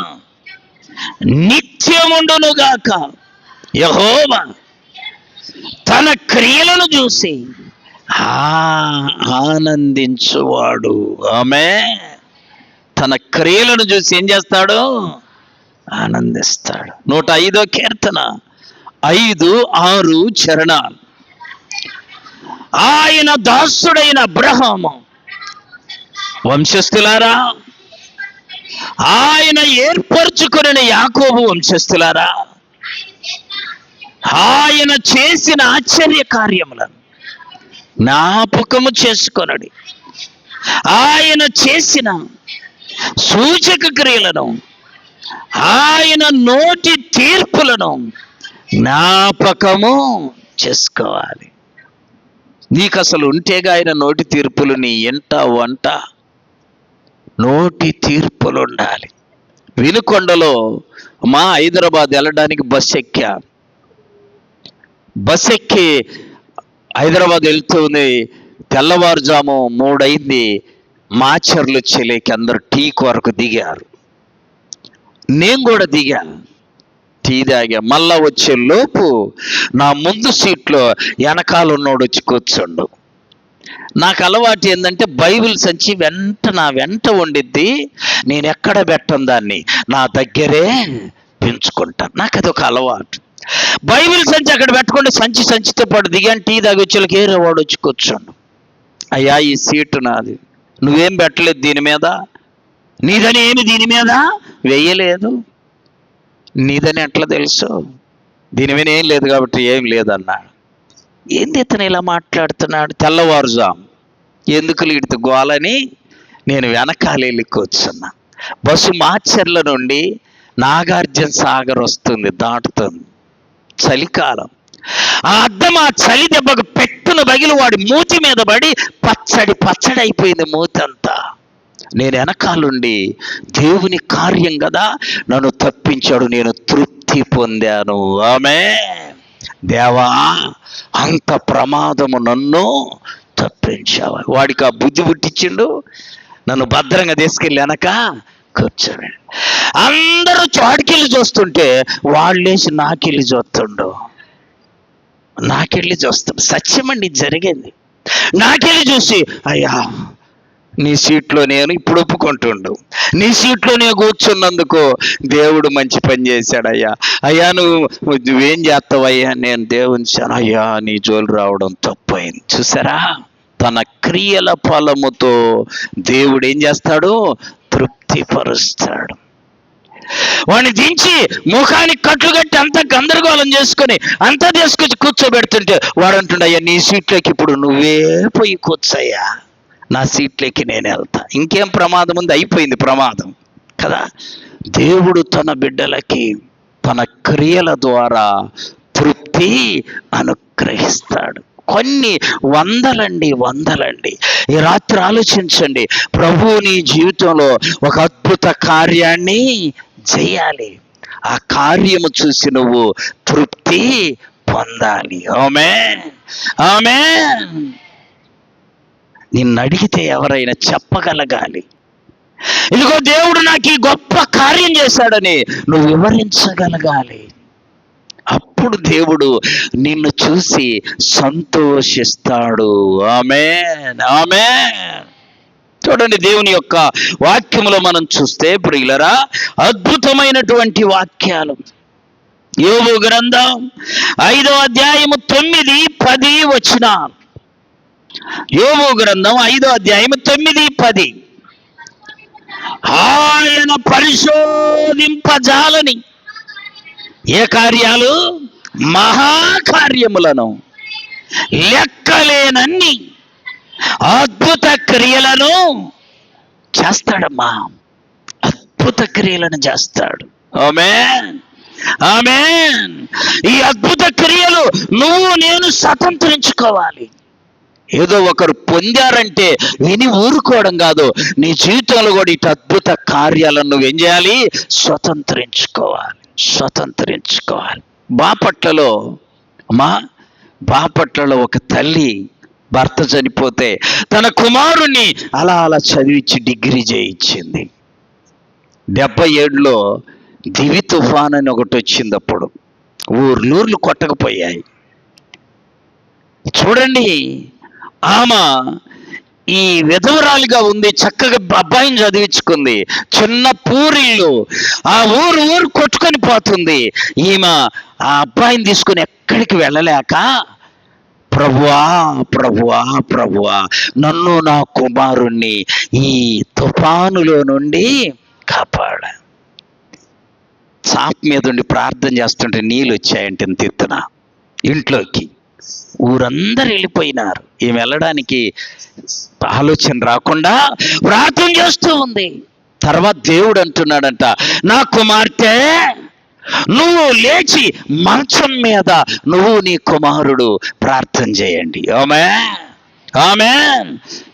నిత్యముండునుగాక. యెహోవా తన క్రియలను చూసి ఆనందించువాడు. ఆమె తన క్రియలను చూసి ఏం చేస్తాడు? ఆనందిస్తాడు. 105వ కీర్తన 5, 6 చరణాలు, ఆయన దాసుడైన అబ్రహాము వంశస్థులారా, ఆయన ఏర్పరచుకున్న యాకోబు వంశస్థులారా, ఆయన చేసిన ఆశ్చర్య కార్యములను జ్ఞాపకము చేసుకొనడి, ఆయన చేసిన సూచక క్రియలను, ఆయన నోటి తీర్పులను జ్ఞాపకము చేసుకోవాలి. నీకు అసలు ఉంటేగా ఆయన నోటి తీర్పులు, నీ ఎంట వంట నోటి తీర్పులు ఉండాలి. వినుకొండలో హైదరాబాద్ వెళ్ళడానికి బస్సు ఎక్కి హైదరాబాద్ వెళ్తుంది. తెల్లవారుజాము 3 అయింది. మాచర్లు చెలేకి అందరు టీ కొరకు దిగారు. నేను కూడా దిగా, టీ తాగా. మళ్ళా వచ్చే లోపు నా ముందు సీట్లో వెనకాల ఉన్నోడు వచ్చి కూర్చోండు. నాకు అలవాటు ఏంటంటే, బైబిల్ సంచి నా వెంట ఉండిద్ది, నేను ఎక్కడ పెట్టను దాన్ని, నా దగ్గరే పెంచుకుంటాను. నాకు అదొక అలవాటు. బైబిల్ సంచి అక్కడ పెట్టుకుంటే సంచితో పాటు దిగాను. టీ తాగి వచ్చేళ్ళకి ఏరే వాడు వచ్చి కూర్చోండు. అయ్యా, ఈ సీటు నాది, నువ్వేం పెట్టలేదు దీని మీద, నీదని ఏమి దీని మీద వెయ్యలేదు, నీదని ఎట్లా తెలుసు, దీని మీద ఏం లేదు కాబట్టి ఏం లేదన్నాడు. ఏంది ఇతను ఇలా మాట్లాడుతున్నాడు? తెల్లవారుజాము ఎందుకు లీడితే గోలని నేను వెనకాల వెళ్ళి కూర్చున్నా. బస్సు మాచర్ల నుండి నాగార్జున సాగర్ వస్తుంది, దాటుతుంది. చలికాలం. ఆ అద్దం ఆ చలి దెబ్బకు పెట్టున బగిలి వాడి మూతి మీద పడి పచ్చడి అయిపోయింది మూతంతా. నేను వెనకాలండి, దేవుని కార్యం కదా నన్ను తప్పించాడు, నేను తృప్తి తృప్తి పొందాను. దేవా, అంత ప్రమాదము నన్ను తప్పించావా. వాడికి ఆ బుద్ధి పుట్టించిండు, నన్ను భద్రంగా తీసుకెళ్ళి వెనక కూర్చోబెట్టి. అందరూ చాటుకెళ్ళి చూస్తుంటే వాళ్ళేసి నాకెళ్ళి చూస్తుండు. సత్యమండి జరిగింది. నాకెళ్ళి చూసి, అయ్యా నీ సీట్లో నేను ఇప్పుడు ఒప్పుకుంటుండు, నీ సీట్లో నేను కూర్చున్నందుకు దేవుడు మంచి పని చేశాడయ్యా. అయ్యా నువ్వేం చేస్తావయ్యా? నేను దేవుని అయ్యా నీ జోలు రావడం తప్పైంది. చూసారా, తన క్రియల ఫలముతో దేవుడు ఏం చేస్తాడు? తృప్తిపరుస్తాడు. వాడిని దించి ముఖానికి కట్లు కట్టి అంతా గందరగోళం చేసుకుని అంతా తీసుకొచ్చి కూర్చోబెడుతుంటే వాడు అంటుండ, అయ్యా నీ సీట్లోకి ఇప్పుడు నువ్వే పోయి కూర్చోయ్యా, నా సీట్లోకి నేను వెళ్తా. ఇంకేం ప్రమాదం ఉంది? అయిపోయింది ప్రమాదం కదా. దేవుడు తన బిడ్డలకి తన క్రియల ద్వారా తృప్తి అనుగ్రహిస్తాడు. కొన్ని వందలండి. ఈ రాత్రి ఆలోచించండి, ప్రభువు నీ జీవితంలో ఒక అద్భుత కార్యాన్ని చేయాలి. ఆ కార్యము చూసి నువ్వు తృప్తి పొందాలి. ఆమేన్. నిన్ను అడిగితే ఎవరైనా చెప్పగలగాలి, ఇదిగో దేవుడు నాకు ఈ గొప్ప కార్యం చేశాడని నువ్వు వివరించగలగాలి. అప్పుడు దేవుడు నిన్ను చూసి సంతోషిస్తాడు. ఆమేన్. చూడండి, దేవుని యొక్క వాక్యములో మనం చూస్తే ప్రియులరా, అద్భుతమైనటువంటి వాక్యాలు. యోబు గ్రంథం 5వ అధ్యాయము 9, 10 వచనాలు. యోబు గ్రంథం 5వ అధ్యాయము 9, 10. ఆయన పరిశోధింపజాలని ఏ కార్యాలు? మహాకార్యములను, లెక్కలేనన్ని అద్భుత క్రియలను చేస్తాడమ్మా. అద్భుత క్రియలను చేస్తాడు. ఆమేన్. ఈ అద్భుత క్రియలు నువ్వు నేను స్వతంత్రించుకోవాలి. ఏదో ఒకరు పొందారంటే విని ఊరుకోవడం కాదు, నీ జీవితంలో కూడా ఇటు అద్భుత కార్యాలను నువ్వేం చేయాలి? స్వతంత్రించుకోవాలి. బాపట్లలో ఒక తల్లి భర్త చనిపోతే తన కుమారుణ్ణి అలా చదివించి డిగ్రీ చేయించింది. 77లో దివి తుఫాన్ అని ఒకటి వచ్చింది. అప్పుడు ఊర్లూర్లు కొట్టకపోయాయి. చూడండి, ఆమె ఈ విధవరాలుగా ఉంది, చక్కగా అబ్బాయిని చదివించుకుంది, చిన్న పూరిళ్ళు, ఆ ఊరు కొట్టుకొని పోతుంది. ఈమె ఆ అబ్బాయిని తీసుకుని ఎక్కడికి వెళ్ళలేక, ప్రభువా నన్ను నా కుమారుణ్ణి ఈ తుఫానులో నుండి కాపాడ. చాప మీద ఉండి ప్రార్థన చేస్తుంటే నీళ్ళు వచ్చాయంటే ఎత్తున ఇంట్లోకి. ఊరందరూ వెళ్ళిపోయినారు. ఈమె వెళ్ళడానికి ఆలోచన రాకుండా ప్రార్థన చేస్తూ ఉంది. తర్వాత దేవుడు అంటున్నాడంట, నా కుమార్తె నువ్వు లేచి మంచం మీద నువ్వు నీ కుమారుడు ప్రార్థన చేయండి. ఆమేన్.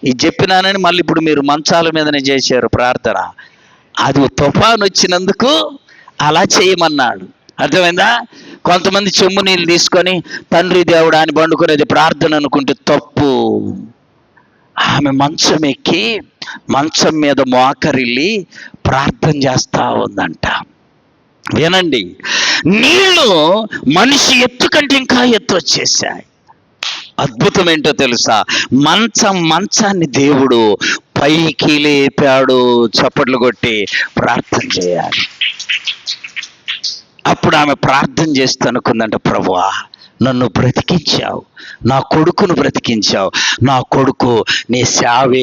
ఇది చెప్పినానని మళ్ళీ ఇప్పుడు మీరు మంచాల మీదనే చేశారు ప్రార్థన. అది తుఫాను వచ్చినందుకు అలా చేయమన్నాడు. అర్థమైందా? కొంతమంది చెమ్ము నీళ్ళు తీసుకొని తండ్రి దేవుడు అని బండుకునేది ప్రార్థన అనుకుంటే తప్పు. ఆమె మంచం ఎక్కి మంచం మీద మోకరిల్లి ప్రార్థన చేస్తా ఉందంట. వినండి, నీళ్లు మనిషి ఎత్తు కంటే ఇంకా ఎత్తు వచ్చేసాయి. అద్భుతం ఏంటో తెలుసా? మంచాన్ని దేవుడు పైకి లేపాడు. చప్పట్లు కొట్టి ప్రార్థన చేయాలి. అప్పుడు ఆమె ప్రార్థన చేస్తూ అనుకుందంట, ప్రభువా నన్ను బ్రతికించావు, నా కొడుకును బ్రతికించావు, నా కొడుకు నీ సేవే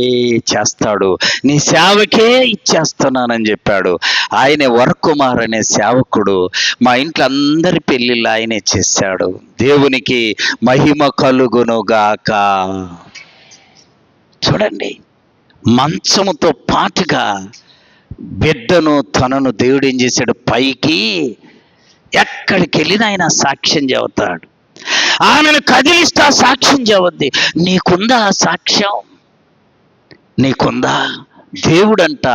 చేస్తాడు, నీ సేవకే ఇచ్చేస్తున్నానని చెప్పాడు. ఆయనే వరకుమార్ అనే సేవకుడు. మా ఇంట్లో అందరి పెళ్ళిళ్ళు ఆయనే చేశాడు. దేవునికి మహిమ కలుగునుగాక. చూడండి, మంచముతో పాటుగా బిడ్డను తనను దేవుడు ఏం చేశాడు? పైకి ఎక్కడికి వెళ్ళినా ఆయన సాక్ష్యం చెబుతాడు. ఆమెను కదిలిస్తా సాక్ష్యం చెబుద్ది. నీకుందా సాక్ష్యం? నీకుందా? దేవుడంట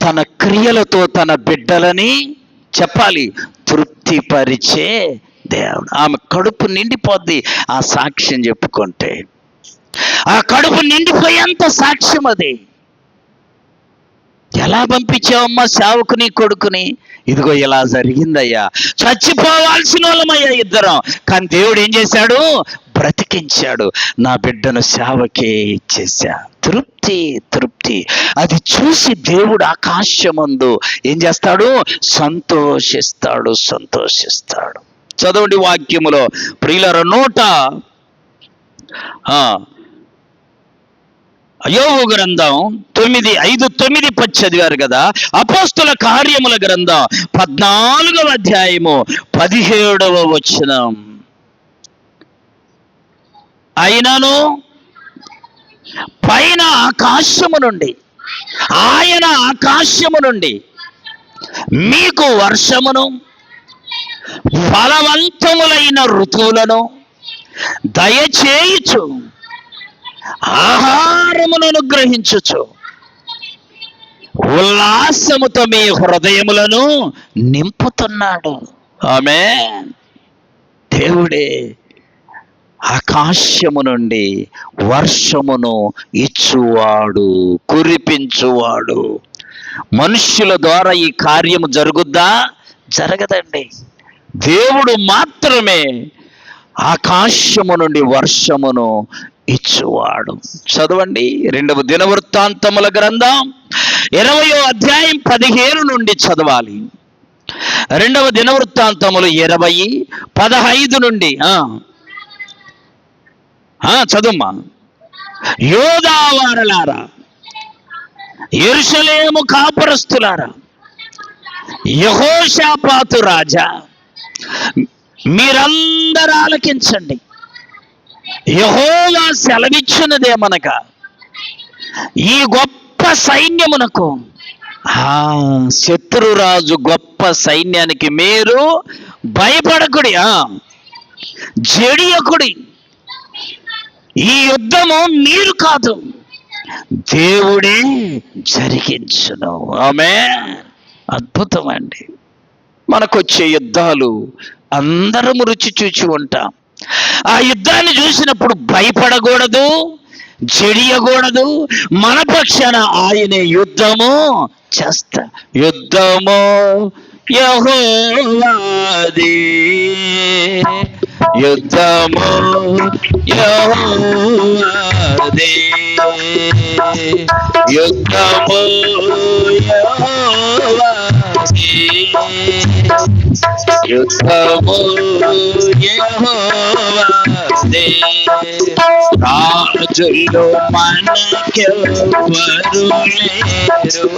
తన క్రియలతో తన బిడ్డలని చెప్పాలి తృప్తిపరిచే దేవుడు. ఆమె కడుపు నిండిపోద్ది ఆ సాక్ష్యం చెప్పుకుంటే. ఆ కడుపు నిండిపోయేంత సాక్ష్యం అది. ఎలా పంపించావమ్మా సేవకుని కొడుకుని? ఇదిగో ఇలా జరిగిందయ్యా, చచ్చిపోవాల్సిన వాళ్ళమయ్యా ఇద్దరం, కానీ దేవుడు ఏం చేశాడు? బ్రతికించాడు. నా బిడ్డను సేవకే ఇచ్చేసా. తృప్తి, తృప్తి. అది చూసి దేవుడు ఆకాశమందు ఏం చేస్తాడు? సంతోషిస్తాడు, సంతోషిస్తాడు. చదవండి వాక్యములో ప్రియులారా, యోబు గ్రంథం 9:5-9 చదివారు కదా. అపోస్తుల కార్యముల గ్రంథం 14వ అధ్యాయము 17వ వచనం. అయినను పైన ఆకాశము నుండి, ఆయన ఆకాశము నుండి మీకు వర్షమును ఫలవంతములైన ఋతువులను దయచేయుచు ఆహారమును అనుగ్రహించుచు ఉల్లాసముతో మీ హృదయములను నింపుతున్నాడు. ఆమేన్. దేవుడే ఆకాశము నుండి వర్షమును ఇచ్చువాడు, కురిపించువాడు. మనుష్యుల ద్వారా ఈ కార్యము జరుగుద్దా? జరగదండి. దేవుడు మాత్రమే ఆకాశము నుండి వర్షమును ఇచ్చువాడు. చదవండి 2వ దినవృత్తాంతముల గ్రంథం 20వ అధ్యాయం 15 నుండి చదవాలి. 2వ దినవృత్తాంతములు 20:15 నుండి చదుమ్మా. యోదావారలారా, యెరూషలేము కాపురస్తులారా, యెహోషాపాతు రాజా, మీరందరూ ఆలకించండి. యెహోవా సెలవిచ్చినదేమనగా, ఈ గొప్ప సైన్యమునకు, శత్రురాజు గొప్ప సైన్యానికి మీరు భయపడకుడి, జడియకుడి. ఈ యుద్ధము మీరు కాదు, దేవుడే జరిగించును. ఆమేన్. అద్భుతం అండి. మనకొచ్చే యుద్ధాలు అందరం రుచి చూచి ఉంటాం. ఆ యుద్ధాన్ని చూసినప్పుడు భయపడకూడదు, జడియకూడదు. మన పక్షాన ఆయనే యుద్ధము చేస్తా. యుద్ధము యెహోవాది, యుద్ధము యెహోవాది, యుద్ధము యెహోవాది, యుద్ధము యెహోవాది. రాజులు మనకెవ్వరు లేరు,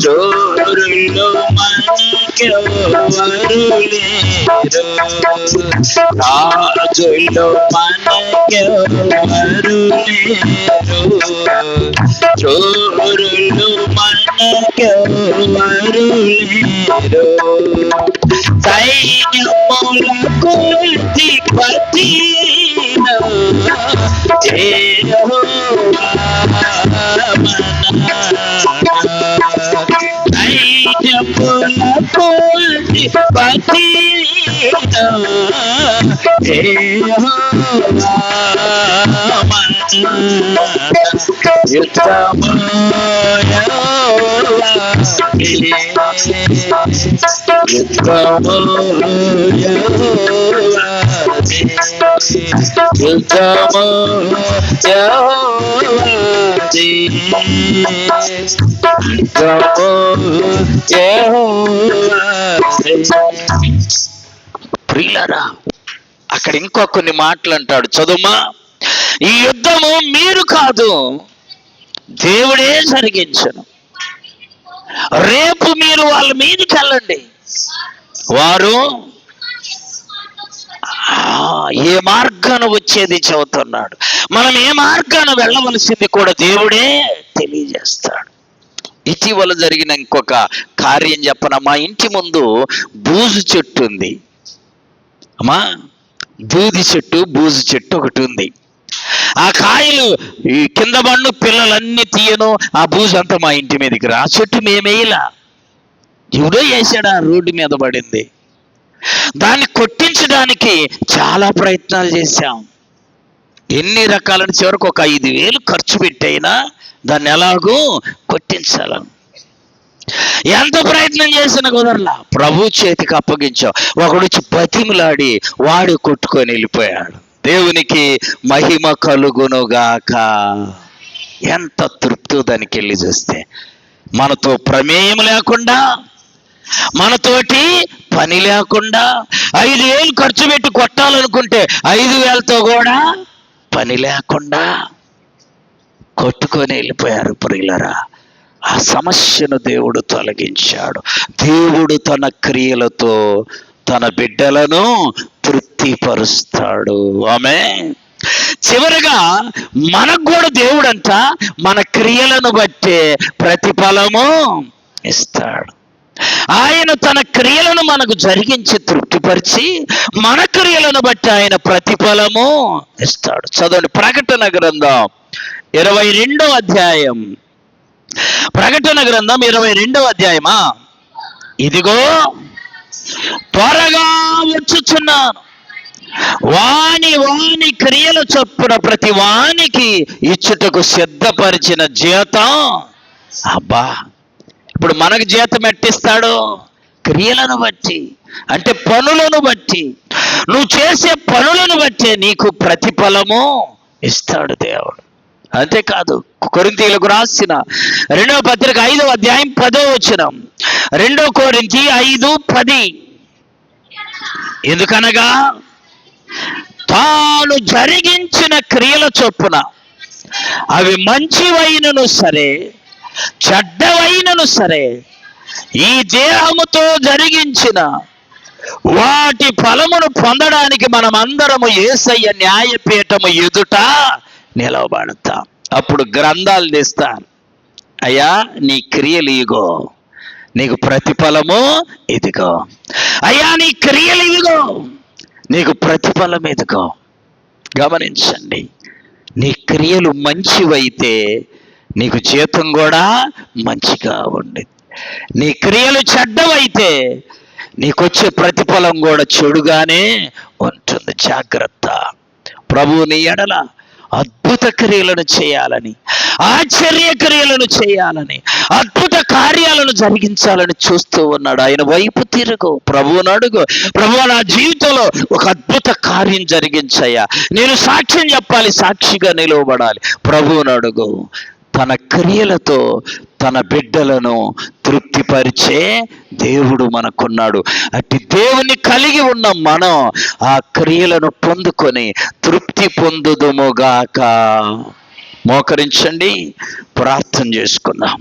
చోరులు మనకెవ్వరు లేరు, రాజులు మనకెవ్వరు లేరు, చోరులు మనకెవ్వరు లేరు. సైన్యములకు అధిపతి యెహోవా సైన్యములకు అధిపతి యెహోవా యుద్ధము యెహోవాది, యుద్ధము యెహోవాది, యుద్ధము యెహోవాది, యుద్ధము యెహోవాది. ప్రియులారా, అక్కడ ఇంకో కొన్ని మాటలు అంటాడు. చదువుమా. ఈ యుద్ధము మీరు కాదు, దేవుడే జరిగించను. రేపు మీరు వాళ్ళ మీదకి వెళ్ళండి, వారు ఏ మార్గాన వచ్చేది చెబుతున్నాడు. మనం ఏ మార్గాన వెళ్ళవలసింది కూడా దేవుడే తెలియజేస్తాడు. ఇటీవల జరిగిన ఇంకొక కార్యం చెప్పన. మా ఇంటి ముందు బూజు చెట్టు ఉంది అమ్మా. బూజు చెట్టు ఒకటి ఉంది. ఆ కాయలు ఈ కింద బండు పిల్లలన్నీ తీయను, ఆ బూజు అంతా మా ఇంటి మీదకి రా. ఆ చెట్టు మేమేలా ఎవడో వేసాడు, ఆ రోడ్డు మీద పడింది. దాన్ని కొట్టించడానికి చాలా ప్రయత్నాలు చేశాం. ఎన్ని రకాలని, చివరికి ఒక 5,000 ఖర్చు పెట్టైనా దాన్ని ఎలాగూ కొట్టించాలని ఎంత ప్రయత్నం చేసినా కుదరలా. ప్రభు చేతికి అప్పగించాం. ఒకడొచ్చి బతిమలాడి వాడు కొట్టుకొని వెళ్ళిపోయాడు. దేవునికి మహిమ కలుగునుగాక. ఎంత తృప్తి దానికి వెళ్ళి చూస్తే. మనతో ప్రమేయం లేకుండా, మనతోటి పని లేకుండా 5,000 ఖర్చు పెట్టి కొట్టాలనుకుంటే 5,000తో కూడా పని లేకుండా కొట్టుకొని వెళ్ళిపోయారు ప్రియులరా. ఆ సమస్యను దేవుడు తొలగించాడు. దేవుడు తన క్రియలతో తన బిడ్డలను తృప్తిపరుస్తాడు. ఆమేన్. చివరిగా మనకు కూడా దేవుడంట మన క్రియలను బట్టే ప్రతిఫలము ఇస్తాడు. ఆయన తన క్రియలను మనకు జరిగించి తృప్తిపరిచి మన క్రియలను బట్టి ఆయన ప్రతిఫలము ఇస్తాడు. చదవండి, ప్రకటన గ్రంథం 22వ అధ్యాయం. ప్రకటన గ్రంథం 22వ అధ్యాయమా. ఇదిగో త్వరగా వచ్చుచున్నాను, వాని వాని క్రియల చొప్పున ప్రతి వానికి ఇచ్చుటకు సిద్ధపరిచిన జీతం. అబ్బా, ఇప్పుడు మనకు జీతం ఎట్టిస్తాడు? క్రియలను బట్టి, అంటే పనులను బట్టి, నువ్వు చేసే పనులను బట్టి నీకు ప్రతిఫలము ఇస్తాడు దేవుడు. అంతేకాదు, కొరింథీయులకు రాసిన 2వ పత్రిక 5వ అధ్యాయం 10వ వచనం. 2 కొరింథీ 5:10. ఎందుకనగా తాను జరిగించిన క్రియల చొప్పున అవి మంచివైనను సరే చెడ్డవైనను సరే ఈ దేహముతో జరిగించిన వాటి ఫలమును పొందడానికి మనమందరము యేసయ్య న్యాయపీఠము ఎదుట నిలవబడతాం. అప్పుడు గ్రంథాలు తీస్తాను. అయ్యా, నీ క్రియలు ఇగో, నీకు ప్రతిఫలము ఇదిగో. అయ్యా, నీ క్రియలు ఇదిగో, నీకు ప్రతిఫలం ఇదిగో. గమనించండి, నీ క్రియలు మంచివైతే నీకు జీతం కూడా మంచిగా ఉండేది. నీ క్రియలు చెడ్డవైతే నీకొచ్చే ప్రతిఫలం కూడా చెడుగానే ఉంటుంది. జాగ్రత్త. ప్రభువు నీ ఎడల అద్భుత క్రియలను చేయాలని, ఆశ్చర్య క్రియలను చేయాలని, అద్భుత కార్యాలను జరిగించాలని చూస్తూ ఉన్నాడు. ఆయన వైపు తిరుగు, ప్రభువును అడుగు. ప్రభువు, నా జీవితంలో ఒక అద్భుత కార్యం జరిగించయ్యా, నేను సాక్ష్యం చెప్పాలి, సాక్షిగా నిలవబడాలి. ప్రభువును అడుగు. తన క్రియలతో తన బిడ్డలను తృప్తిపరిచే దేవుడు మనకున్నాడు. అట్టి దేవుని కలిగి ఉన్న మనం ఆ క్రియలను పొందుకొని తృప్తి పొందుదుముగాక. మోకరించండి, ప్రార్థన చేసుకుందాం.